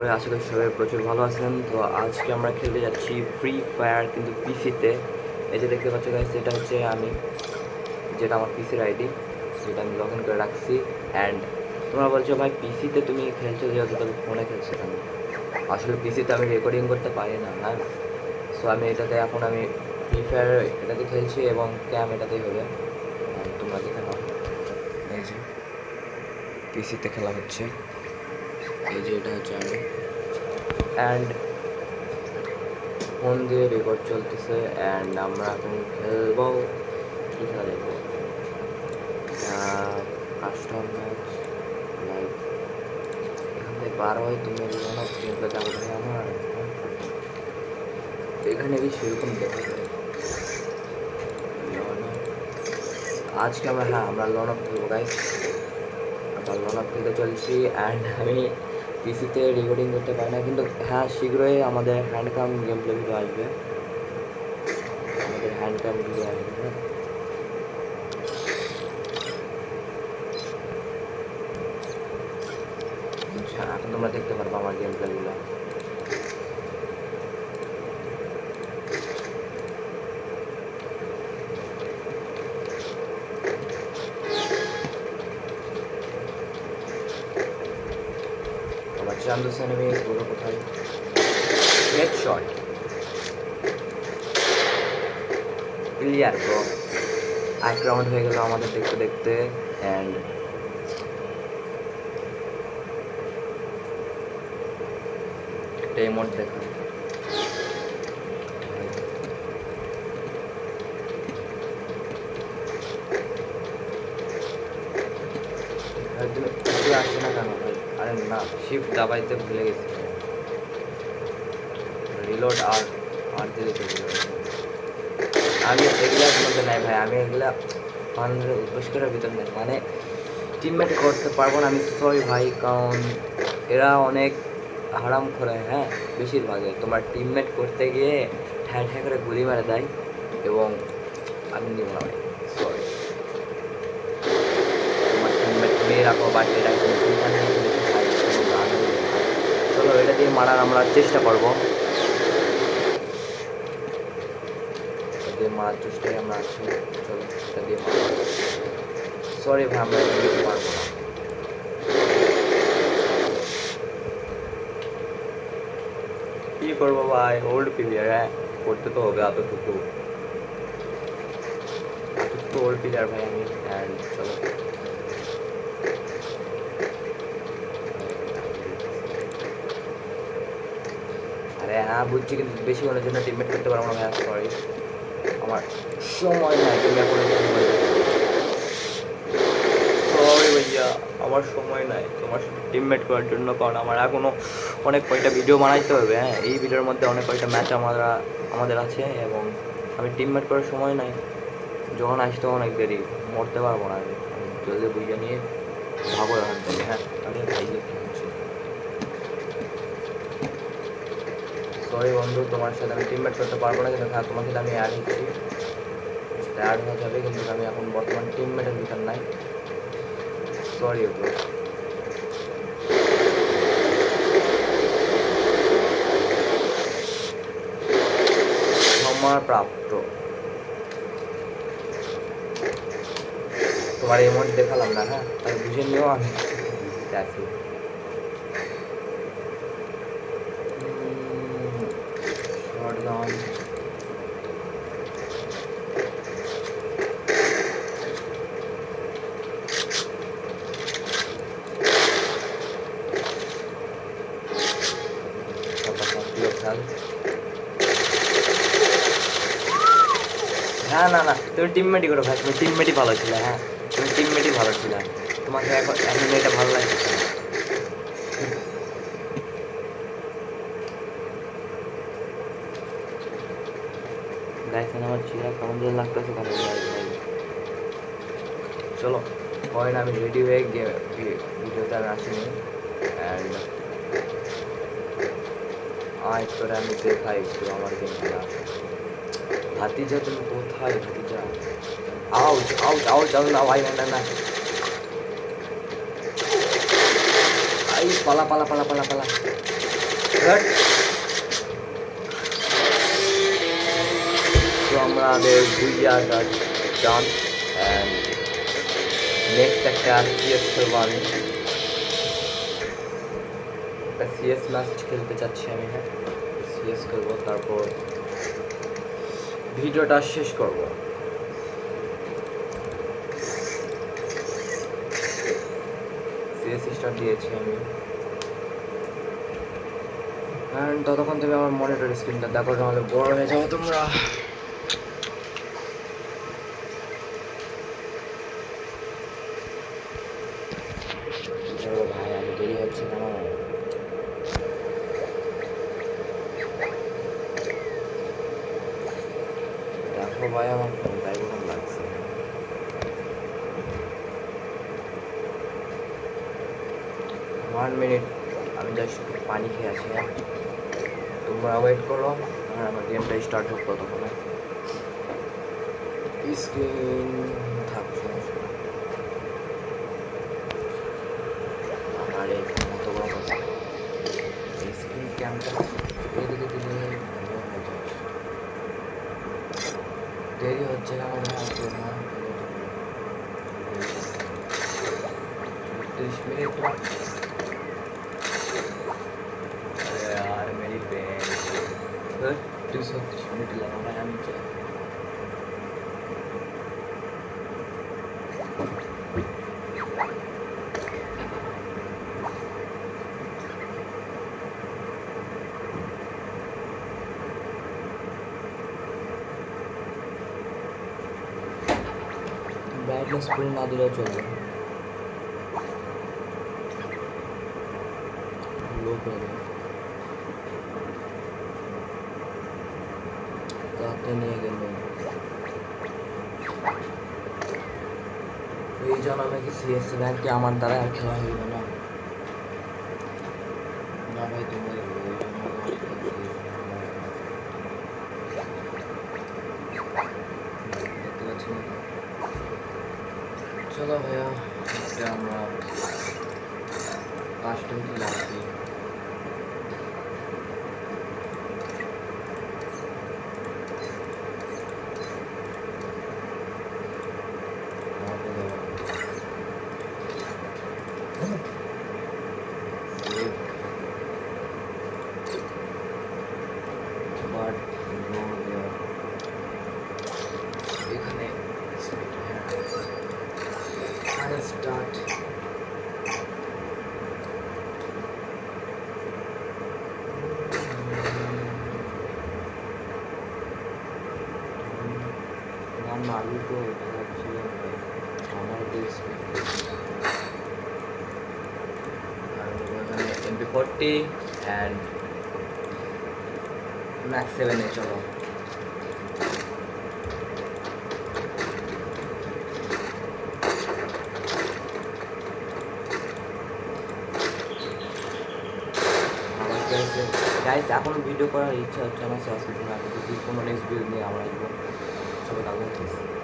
আশা করি সবাই প্রচুর ভালো আছেন। তো আজকে আমরা খেলতে যাচ্ছি ফ্রি ফায়ার, কিন্তু পিসিতে। এই যে দেখতে পাচ্ছ গাইস, এটা হচ্ছে আমি, যেটা আমার পিসির আইডি, যেটা আমি লগ ইন করে রাখছি। অ্যান্ড তোমরা বলছো ভাই পিসিতে তুমি খেলছো যেহেতু, তাহলে ফোনে খেলছো কেন? আসলে পিসিতে আমি রেকর্ডিং করতে পারি না, হ্যাঁ। সো আমি এটাতে এখন আমি ফ্রি ফায়ার এটাতে খেলছি এবং ক্যাম এটাতেই হবে। তোমরা দেখে নাও, এই যে পিসিতে খেলা হচ্ছে, এই যে এটা হচ্ছে আমি। অ্যান্ড ফোন দিয়ে রেকর্ড চলতেছে। অ্যান্ড আমরা এখন খেলবো, কী খেলা দেখবো, কাস্টম ম্যাচ। লাইক এখান থেকে বার হয়, তুমি অনেক গেমটা যাবো ভাই আমার। এখানে কি সেরকম দেখা যায় আজকে আমরা, হ্যাঁ আমরা লন আপ খেলবো গাইস। আবার লন আপ খেলতে চলছি। অ্যান্ড আমি পিসিতে রেকর্ডিং করতে পারি না, কিন্তু হ্যাঁ শীঘ্রই আমাদের হ্যান্ড ক্যাম গেম প্লে ভিডিও আসবে। আমাদের হ্যান্ড ক্যাম ভিডিও আসবে, হ্যাঁ। আচ্ছা, এখন তোমরা দেখতে পারবো আমার গেম প্লেগুলো। আবার চান্দু সেনেমিস বলো কোথায়? Headshot clear bro. এক রাউন্ড হয়ে গেল আমাদের দেখতে দেখতে। অ্যান্ড একটা ইমোট দেখা, তুমি আসছে না কেন ভাই? আরে না, শিফট দাবাইতে ভুলে গেছি। রিলোড আর আর দিতে আমি এগুলার মধ্যে নাই ভাই। আমি এগুলা মানুষের উদ্দেশ্য করার ভিতর নেই, মানে টিমমেট করতে পারবো না আমি। সরি ভাই, কারণ এরা অনেক হারাম করে, হ্যাঁ। বেশিরভাগে তোমার টিমমেট করতে গিয়ে ঠ্যাঁ ঠ্যাঁ করে গুলি মারে দেয়, এবং আমি নিব না ভাই। সরি, তোমার টিমমেট তুমি রাখো, বাট এটা কিন্তু এখানে ভাই কোনো গান হইলে ভাই। চলো এটা দিয়ে মারার আমরা চেষ্টা করবো, এটা দিয়ে মারার চেষ্টায় আমরা আছি। চলো এটা দিয়ে মারবো। সরি ভাই, আমরা এটা দিতে পারবো না। কী করবো ভাই, ওল্ড প্লেয়ার, হ্যাঁ করতে তো হবে এতটুকু এতটুকু ওল্ড প্লেয়ার ভাই আমি। অ্যান্ড চলো, আরে হ্যাঁ বুঝছি, কিন্তু বেশি হওয়ার জন্য টিমমেট করতে পারবো না ভাই। সরি, আমার সময় নাই। তুমি এখন সরি ভাইয়া, আমার সময় নাই তোমার সাথে টিমমেট করার জন্য, কারণ আমার এখনও অনেক কয়টা ভিডিও বানাইতে হবে, হ্যাঁ। এই ভিডিওর মধ্যে অনেক কয়টা ম্যাচ আমাদের আছে, এবং আমি টিমমেট করার সময় নাই। যখন আসতে অনেক দেরি, মরতে পারবো না আমি। জলদি বুঝে নিয়ে ভাবো এখান থেকে, হ্যাঁ। আরে ভাই কী হচ্ছে? সরি বন্ধু, তোমার সাথে আমি টিমমেট করতে পারবো না, কিন্তু হ্যাঁ তোমার সাথে আমি অ্যাড হচ্ছি, অ্যাড হয়ে যাবে, কিন্তু আমি এখন বর্তমান টিমমেটের ভিতর নাই। Sorry bro. ক্ষমাপ্রাপ্ত। তোমার এমন দেখালাম না, হ্যাঁ, তাই বুঝে নিও আমি দেখি। শটগান, প্রিয় খেল। হ্যাঁ না না, তুমি টিমমেটই করো ভাই, তুমি টিমমেটই ভালো ছিল, হ্যাঁ তুমি টিমমেটই ভালো ছিল। তোমাকে এখন এখন এটা ভালো লাগছে। দেখেন আমার চেহারা কেমন যেন লাগতেছে কেন ভাই ভাই। চলো পয়েন্ট, আমি রেডি হয়ে গিয়ে ভিডিওতে আমি আসিনি। অ্যান্ড তোরা আমি দেখাই একটু আমার গেম খেলা। ভাতিজা তুমি কোথায় ভাতিজা? আউচ আউচ আউচ আউচ, না ভাই, না না না। আই পালা পালা পালা পালা পালা। তো আমাদের বুইয়া কাজ ডান অ্যান্ড নেক্সট একটা সিএস খেলবো আমি, একটা সিএস ম্যাচ খেলতে চাচ্ছি আমি। হ্যাঁ, সিএস খেলবো, তারপর ভিডিওটা শেষ করব। সিএস স্টার্ট দিয়েছি আমি, অ্যান্ড ততক্ষণ তুমি আমার মনিটর স্ক্রিনটা দেখো, তাহলে বড় হয়ে যাও তোমরা। ভাই আমি দেরি হচ্ছে কেন? দেখো ভাই আমার ফোনটাই গরম লাগছে। ওয়ান মিনিট, আমি জাস্ট পানি খেয়ে আসি। হ্যাঁ, তোমরা ওয়েট করো আর আমার গেমটা স্টার্ট হোক ততক্ষণে। স্ক্রিন থাকছে আমার এই মতো বড় কথা, স্ক্রিন ক্যামটা এদিকে দিলে ভালো হয়ে যাবে। দেরি হচ্ছে কেন? 30 मिनट। अरे यार मेरी बहन, 30 मिनट लगा रहा है मुझे। ब्राइटनेस पूरी ना दिला चलो, लो कर दो, काटते नहीं गए এই জানা নাকি সিএস র্যাঙ্কে আমার দ্বারা আর খেলা হইবে না। না ভাই তোমরা দেখতে পাচ্ছি না। চলো ভাইয়া, এটা আমরা কাস্টম খেলে আসি। এখানে স্টার্ট। আলু তো ছিল আমার দেশ MP40 and Max 7 এ চলো। গাইস এখন ভিডিও করার ইচ্ছা হচ্ছে না, সাবস্ক্রাইব না করতে। কোনো নেক্সট ভিডিও নিয়ে আমরা আসবো। সবাই ভালো থাকবেন।